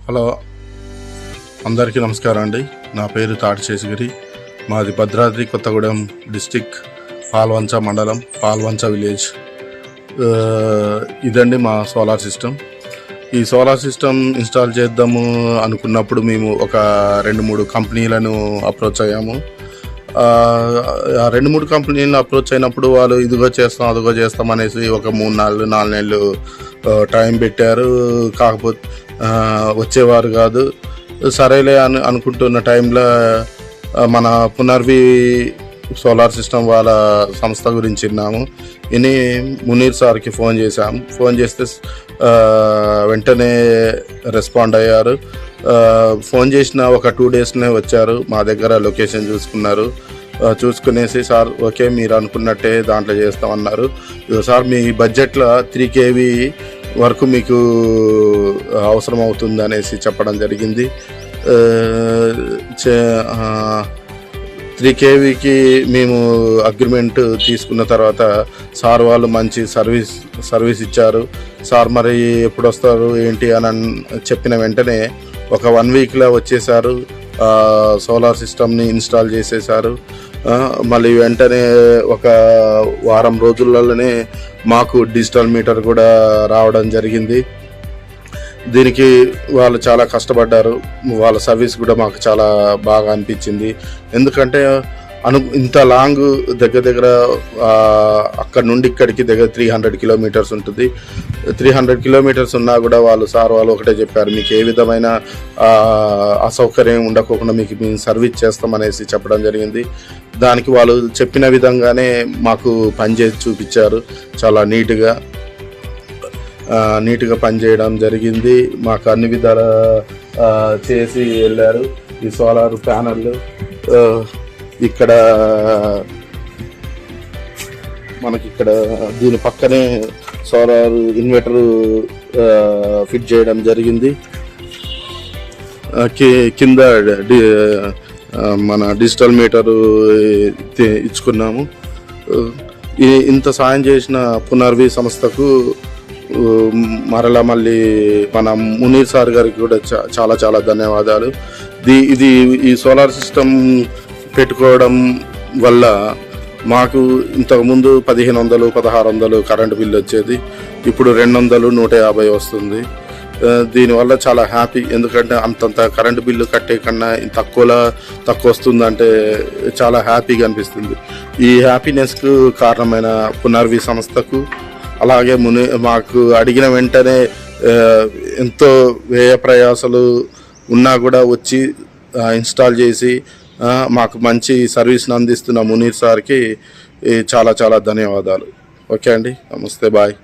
Hello, అందరికీ నమస్కారం అండి. నా పేరు తాటి శేషగిరి. మాది భద్రాద్రి కొత్తగూడెం డిస్టిక్, పాల్వంచ మండలం, పాల్వంచ విలేజ్. ఇదండి మా సోలార్ సిస్టమ్. ఈ సోలార్ సిస్టమ్ ఇన్స్టాల్ చేద్దాము అనుకున్నప్పుడు మేము ఒక 2-3 కంపెనీలను అప్రోచ్ అయ్యాము. ఆ 2-3 కంపెనీలను అప్రోచ్ అయినప్పుడు వాళ్ళు ఇదిగో చేస్తాం అదిగో చేస్తాం అనేసి ఒక 3-4 నెలలు టైం పెట్టారు. కాకపోతే వచ్చేవారు కాదు. సరేలే అనుకుంటున్న టైంలో మన పునర్వి సోలార్ సిస్టమ్ వాళ్ళ సంస్థ గురించి విన్నాము. ఇని మునీర్ సార్కి ఫోన్ చేశాము. ఫోన్ చేస్తే వెంటనే రెస్పాండ్ అయ్యారు. ఫోన్ చేసిన ఒక 2 డేస్నే వచ్చారు. మా దగ్గర లొకేషన్ చూసుకున్నారు. చూసుకునేసి సార్ ఓకే మీరు అనుకున్నట్టే దాంట్లో చేస్తామన్నారు. సార్ మీ బడ్జెట్లో 3 kV వరకు మీకు అవసరం అవుతుంది అనేసి చెప్పడం జరిగింది. 3 kVకి మేము అగ్రిమెంట్ తీసుకున్న తర్వాత సార్ వాళ్ళు మంచి సర్వీస్ ఇచ్చారు. సార్ మరి ఎప్పుడు వస్తారు ఏంటి అని చెప్పిన వెంటనే ఒక 1 వీక్లో వచ్చేసారు. సోలార్ సిస్టమ్ని ఇన్స్టాల్ చేసేసారు. మళ్ళీ వెంటనే ఒక వారం రోజులలోనే మాకు డిజిటల్ మీటర్ కూడా రావడం జరిగింది. దీనికి వాళ్ళు చాలా కష్టపడ్డారు. వాళ్ళ సర్వీస్ కూడా మాకు చాలా బాగా అనిపించింది. ఎందుకంటే ఇంత లాంగ్ దగ్గర అక్కడ నుండి ఇక్కడికి దగ్గర 300 కిలోమీటర్స్ ఉంటుంది. 300 కిలోమీటర్స్ ఉన్నా కూడా వాళ్ళు ఒకటే చెప్పారు, మీకు ఏ విధమైన అసౌకర్యం ఉండకోకుండా మీకు మేము సర్వీస్ చేస్తామనేసి చెప్పడం జరిగింది. దానికి వాళ్ళు చెప్పిన విధంగానే మాకు పనిచేసి చూపించారు. చాలా నీట్గా పనిచేయడం జరిగింది. మాకు అన్ని విధాల చేసి వెళ్ళారు. ఈ సోలార్ ప్యానెల్ ఇక్కడ దీని పక్కనే సోలార్ ఇన్వర్టర్ ఫిట్ చేయడం జరిగింది. కింద మన డిజిటల్ మీటరు ఇచ్చుకున్నాము. ఇంత సాయం చేసిన పునర్వి సంస్థకు మళ్ళీ మన మునీర్ సార్ గారికి కూడా చాలా ధన్యవాదాలు. ఈ సోలార్ సిస్టమ్ పెట్టుకోవడం వల్ల మాకు ఇంతకుముందు 1500-1600 కరెంటు బిల్లు వచ్చేది. ఇప్పుడు 200-150 వస్తుంది. దీనివల్ల చాలా హ్యాపీ. ఎందుకంటే అంతంత కరెంటు బిల్లు కట్టే కన్నా తక్కువ వస్తుందంటే చాలా హ్యాపీగా అనిపిస్తుంది. ఈ హ్యాపీనెస్కు కారణమైన పునర్వి సంస్థకు, అలాగే మాకు అడిగిన వెంటనే ఎంతో వ్యయ ప్రయాసాలు ఉన్నా కూడా వచ్చి ఇన్స్టాల్ చేసి మాకు మంచి సర్వీస్ని అందిస్తున్న మునీర్ సార్కి చాలా ధన్యవాదాలు. ఓకే అండి, నమస్తే, బాయ్.